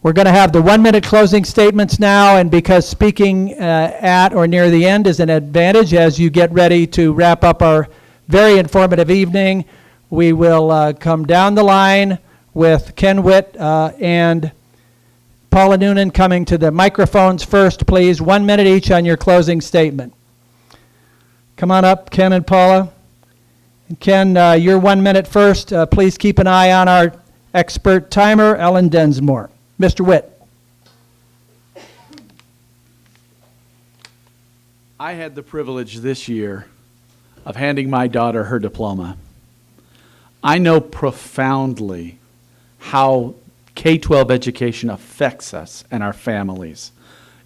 We're going to have the 1-minute closing statements now, and because speaking at or near the end is an advantage as you get ready to wrap up our very informative evening, we will come down the line with Ken Witt and Paula Noonan coming to the microphones first, please. 1 minute each on your closing statement. Come on up, Ken and Paula. And Ken, you're 1 minute first. Please keep an eye on our expert timer, Ellen Densmore. Mr. Witt. I had the privilege this year of handing my daughter her diploma. I know profoundly how K-12 education affects us and our families.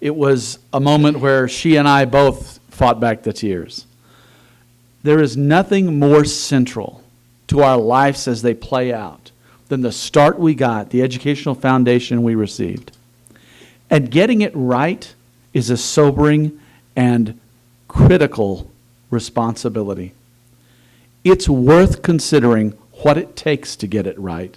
It was a moment where she and I both fought back the tears. There is nothing more central to our lives as they play out than the start we got, the educational foundation we received. And getting it right is a sobering and critical responsibility. It's worth considering what it takes to get it right.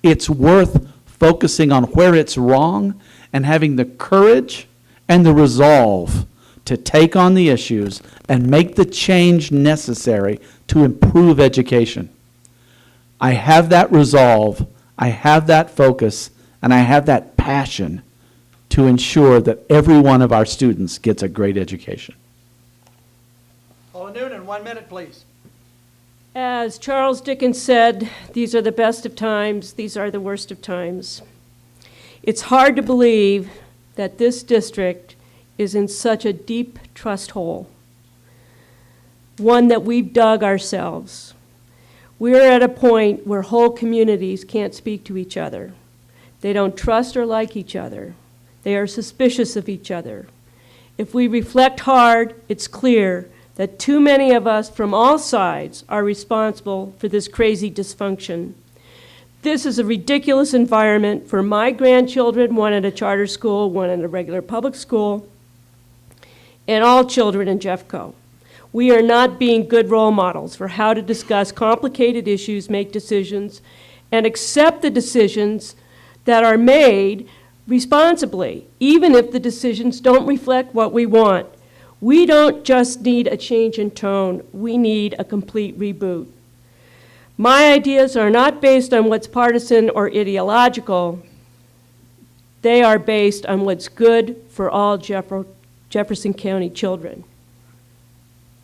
It's worth focusing on where it's wrong and having the courage and the resolve to take on the issues and make the change necessary to improve education. I have that resolve, I have that focus, and I have that passion to ensure that every one of our students gets a great education. Paula Noonan, 1 minute, please. As Charles Dickens said, these are the best of times, these are the worst of times. It's hard to believe that this district is in such a deep trust hole, one that we've dug ourselves. We're at a point where whole communities can't speak to each other. They don't trust or like each other. They are suspicious of each other. If we reflect hard, it's clear that too many of us from all sides are responsible for this crazy dysfunction. This is a ridiculous environment for my grandchildren, one at a charter school, one at a regular public school, and all children in Jeffco. We are not being good role models for how to discuss complicated issues, make decisions, and accept the decisions that are made responsibly, even if the decisions don't reflect what we want. We don't just need a change in tone, we need a complete reboot. My ideas are not based on what's partisan or ideological. They are based on what's good for all Jefferson County children.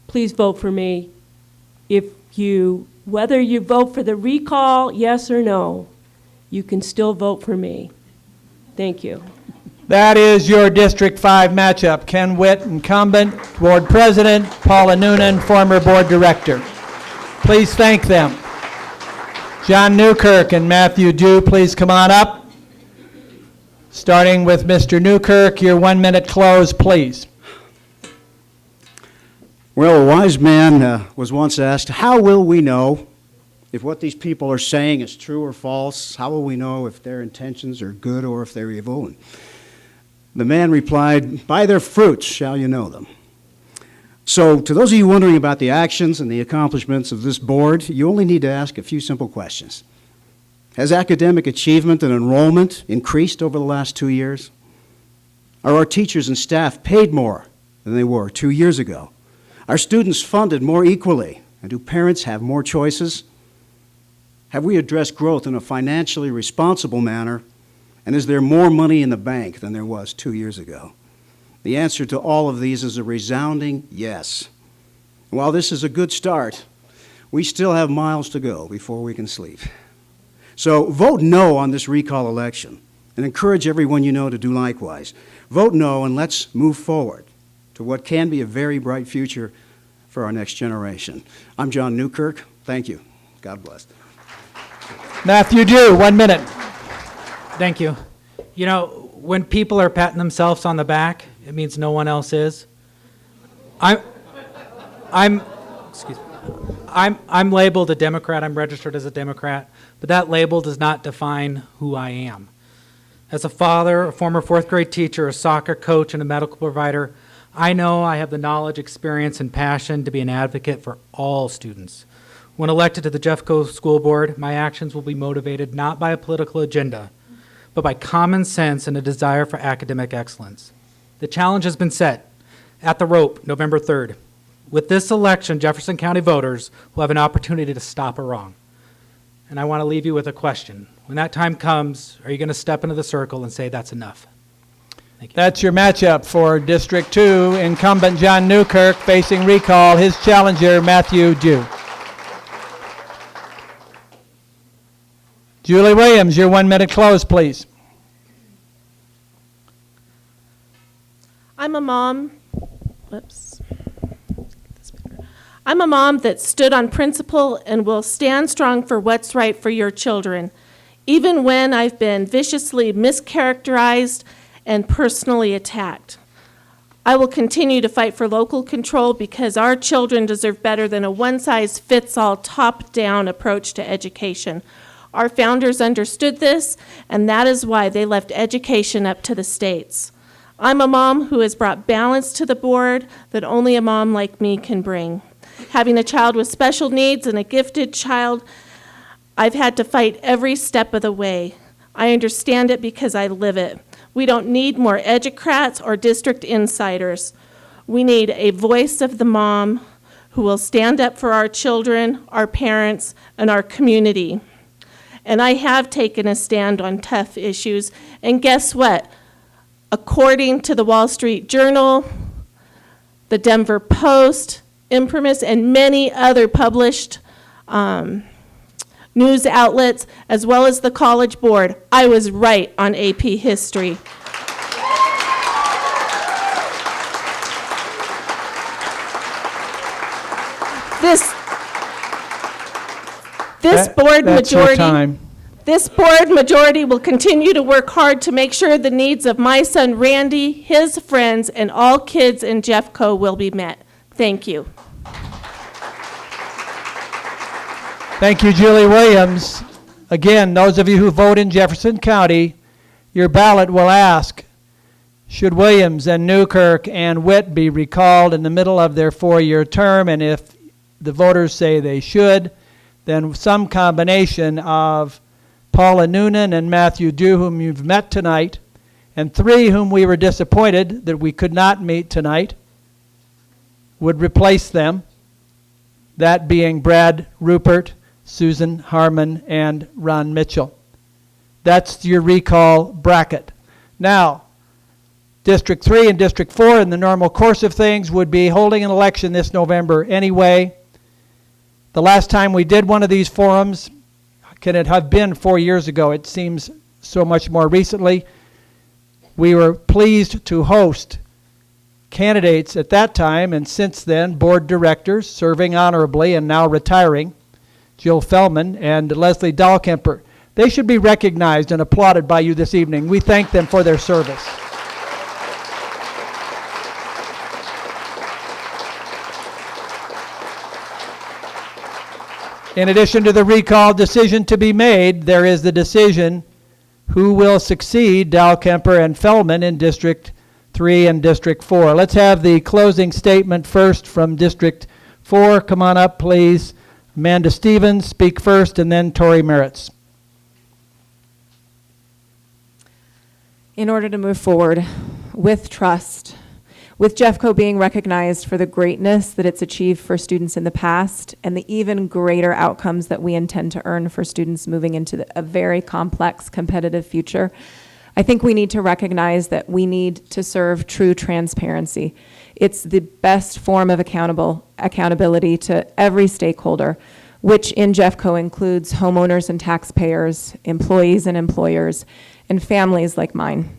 Please vote for me. Whether you vote for the recall, yes or no, you can still vote for me. Thank you. That is your District 5 matchup. Ken Witt, incumbent, board president, Paula Noonan, former board director. Please thank them. John Newkirk and Matthew Dew, please come on up. Starting with Mr. Newkirk, your 1 minute close, please. Well, a wise man was once asked, how will we know if what these people are saying is true or false? How will we know if their intentions are good or if they're evil? And the man replied, by their fruits shall you know them. So to those of you wondering about the actions and the accomplishments of this board, you only need to ask a few simple questions. Has academic achievement and enrollment increased over the last 2 years? Are our teachers and staff paid more than they were 2 years ago? Are students funded more equally? And do parents have more choices? Have we addressed growth in a financially responsible manner? And is there more money in the bank than there was 2 years ago? The answer to all of these is a resounding yes. And while this is a good start, we still have miles to go before we can sleep. So vote no on this recall election and encourage everyone you know to do likewise. Vote no and let's move forward to what can be a very bright future for our next generation. I'm John Newkirk. Thank you. God bless. Matthew Dew, 1 minute. Thank you. You know, when people are patting themselves on the back, it means no one else is. I'm labeled a Democrat. I'm registered as a Democrat, but that label does not define who I am. As a father, a former fourth grade teacher, a soccer coach, and a medical provider, I know I have the knowledge, experience, and passion to be an advocate for all students. When elected to the Jeffco School Board, my actions will be motivated not by a political agenda, but by common sense and a desire for academic excellence. The challenge has been set at the rope, November 3rd. With this election, Jefferson County voters will have an opportunity to stop a wrong. And I want to leave you with a question. When that time comes, are you going to step into the circle and say that's enough? Thank you. That's your matchup for District 2. Incumbent John Newkirk facing recall. His challenger, Matthew Jew. Julie Williams, your 1 minute close, please. I'm a mom. Whoops. I'm a mom that stood on principle and will stand strong for what's right for your children, even when I've been viciously mischaracterized and personally attacked. I will continue to fight for local control because our children deserve better than a one-size-fits-all, top-down approach to education. Our founders understood this, and that is why they left education up to the states. I'm a mom who has brought balance to the board that only a mom like me can bring. Having a child with special needs and a gifted child, I've had to fight every step of the way. I understand it because I live it. We don't need more educrats or district insiders. We need a voice of the mom who will stand up for our children, our parents, and our community. And I have taken a stand on tough issues, and guess what? According to the Wall Street Journal, the Denver Post, Imprimis, and many other published news outlets, as well as the College Board, I was right on AP History. This board That's your majority. time. This board majority will continue to work hard to make sure the needs of my son Randy, his friends, and all kids in Jeffco will be met. Thank you. Thank you, Julie Williams. Again, those of you who vote in Jefferson County, your ballot will ask, should Williams and Newkirk and Witt be recalled in the middle of their 4-year term? And if the voters say they should, then some combination of Paula Noonan and Matthew Dew, whom you've met tonight, and 3 whom we were disappointed that we could not meet tonight, would replace them, that being Brad Rupert, Susan Harmon, and Ron Mitchell. That's your recall bracket. Now, District 3 and District 4, in the normal course of things, would be holding an election this November anyway. The last time we did one of these forums, can it have been 4 years ago? It seems so much more recently. We were pleased to host candidates at that time, and since then, board directors serving honorably and now retiring, Jill Fellman and Leslie Dahlkemper. They should be recognized and applauded by you this evening. We thank them for their service. In addition to the recall decision to be made, there is the decision who will succeed Dahlkemper and Fellman in District 3 and District 4. Let's have the closing statement first from District 4. Come on up, please. Amanda Stevens, speak first, and then Tori Meritz. In order to move forward with trust, with Jeffco being recognized for the greatness that it's achieved for students in the past and the even greater outcomes that we intend to earn for students moving into a very complex, competitive future, I think we need to recognize that we need to serve true transparency. It's the best form of accountability to every stakeholder, which in Jeffco includes homeowners and taxpayers, employees and employers, and families like mine.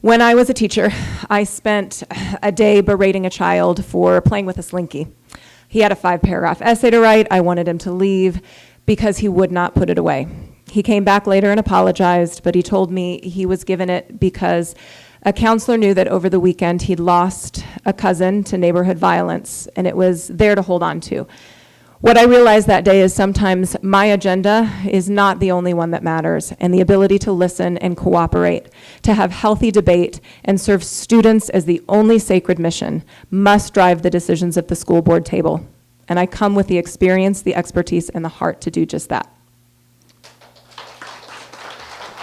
When I was a teacher, I spent a day berating a child for playing with a Slinky. He had a 5-paragraph essay to write. I wanted him to leave because he would not put it away. He came back later and apologized, but he told me he was given it because a counselor knew that over the weekend he'd lost a cousin to neighborhood violence, and it was there to hold on to. What I realized that day is sometimes my agenda is not the only one that matters, and the ability to listen and cooperate, to have healthy debate, and serve students as the only sacred mission must drive the decisions at the school board table. And I come with the experience, the expertise, and the heart to do just that.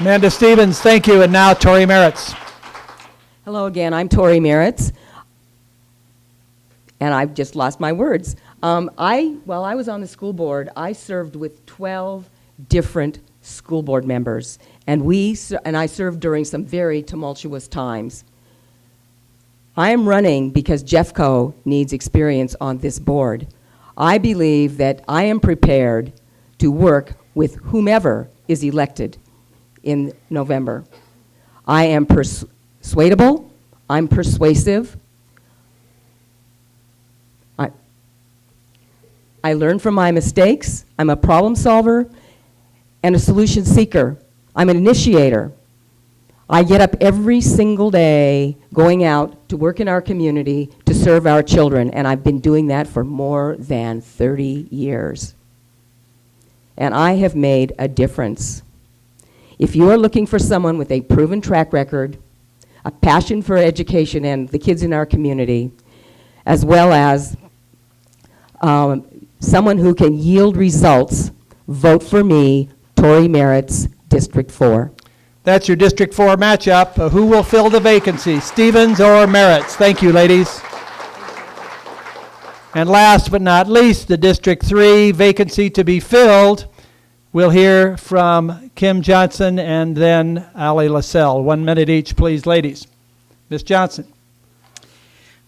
Amanda Stevens, thank you. And now Tori Meritz. Hello again, I'm Tori Meritz, and I've just lost my words. While I was on the school board, I served with 12 different school board members, and I served during some very tumultuous times. I am running because Jeffco needs experience on this board. I believe that I am prepared to work with whomever is elected in November. I am persuadable, I'm persuasive. I learn from my mistakes, I'm a problem solver, and a solution seeker. I'm an initiator. I get up every single day going out to work in our community to serve our children, and I've been doing that for more than 30 years. And I have made a difference. If you are looking for someone with a proven track record, a passion for education and the kids in our community, as well as someone who can yield results, vote for me, Tori Meritz, District 4. That's your District 4 matchup. Who will fill the vacancy, Stevens or Meritz? Thank you, ladies. And last but not least, the District 3 vacancy to be filled. We'll hear from Kim Johnson and then Ali LaSalle. 1 minute each, please, ladies. Ms. Johnson.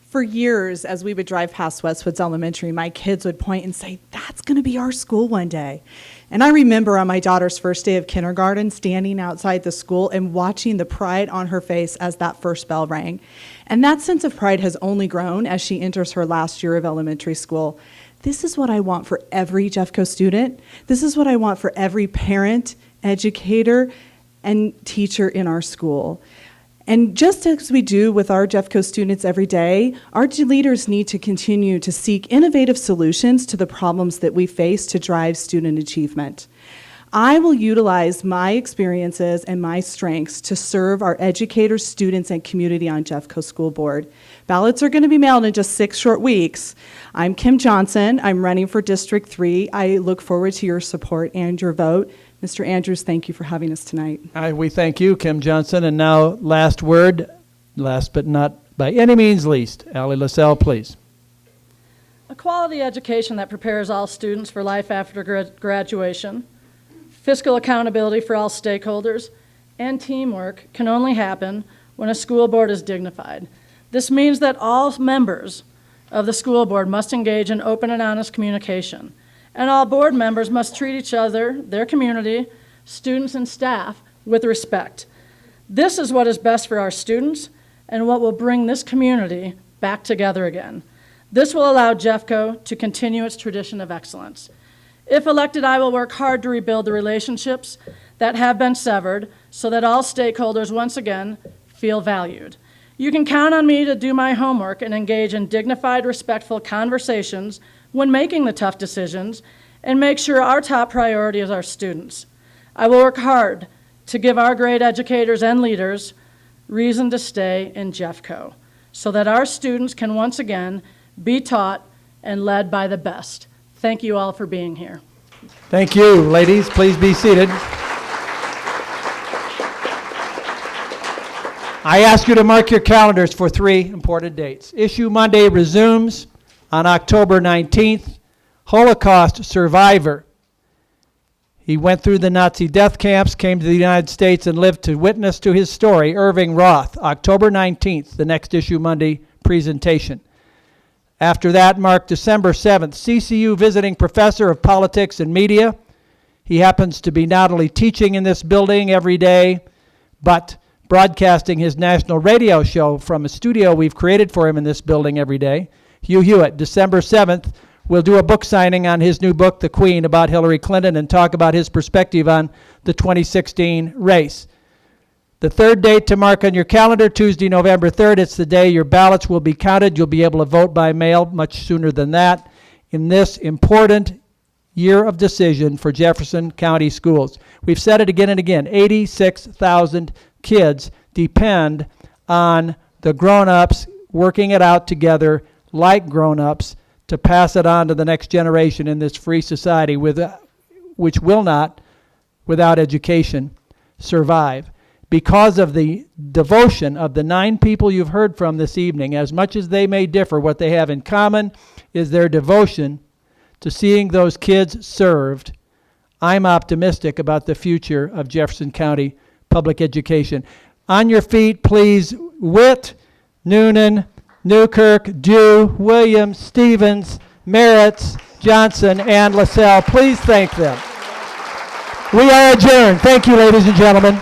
For years, as we would drive past Westwoods Elementary, my kids would point and say, "That's going to be our school one day." And I remember on my daughter's first day of kindergarten, standing outside the school and watching the pride on her face as that first bell rang. And that sense of pride has only grown as she enters her last year of elementary school. This is what I want for every Jeffco student. This is what I want for every parent, educator, and teacher in our school. And just as we do with our Jeffco students every day, our leaders need to continue to seek innovative solutions to the problems that we face to drive student achievement. I will utilize my experiences and my strengths to serve our educators, students, and community on Jeffco School Board. Ballots are going to be mailed in just 6 short weeks. I'm Kim Johnson. I'm running for District 3. I look forward to your support and your vote. Mr. Andrews, thank you for having us tonight. We thank you, Kim Johnson. And now, last word, last but not by any means least, Ali LaSalle, please. A quality education that prepares all students for life after graduation, fiscal accountability for all stakeholders, and teamwork can only happen when a school board is dignified. This means that all members of the school board must engage in open and honest communication. And all board members must treat each other, their community, students, and staff with respect. This is what is best for our students and what will bring this community back together again. This will allow Jeffco to continue its tradition of excellence. If elected, I will work hard to rebuild the relationships that have been severed so that all stakeholders once again feel valued. You can count on me to do my homework and engage in dignified, respectful conversations when making the tough decisions and make sure our top priority is our students. I will work hard to give our great educators and leaders reason to stay in Jeffco so that our students can once again be taught and led by the best. Thank you all for being here. Thank you, ladies. Please be seated. I ask you to mark your calendars for 3 important dates. Issue Monday resumes on October 19th. Holocaust survivor. He went through the Nazi death camps, came to the United States, and lived to witness to his story. Irving Roth, October 19th, the next Issue Monday presentation. After that, mark December 7th, CCU visiting professor of politics and media. He happens to be not only teaching in this building every day, but broadcasting his national radio show from a studio we've created for him in this building every day. Hugh Hewitt, December 7th, will do a book signing on his new book, The Queen, about Hillary Clinton, and talk about his perspective on the 2016 race. The third date to mark on your calendar, Tuesday, November 3rd, it's the day your ballots will be counted. You'll be able to vote by mail much sooner than that in this important year of decision for Jefferson County schools. We've said it again and again, 86,000 kids depend on the grown-ups working it out together like grown-ups to pass it on to the next generation in this free society which will not, without education, survive. Because of the devotion of the 9 people you've heard from this evening, as much as they may differ, what they have in common is their devotion to seeing those kids served. I'm optimistic about the future of Jefferson County public education. On your feet, please, Witt, Noonan, Newkirk, Dew, Williams, Stevens, Merritts, Johnson, and LaSalle. Please thank them. We are adjourned. Thank you, ladies and gentlemen.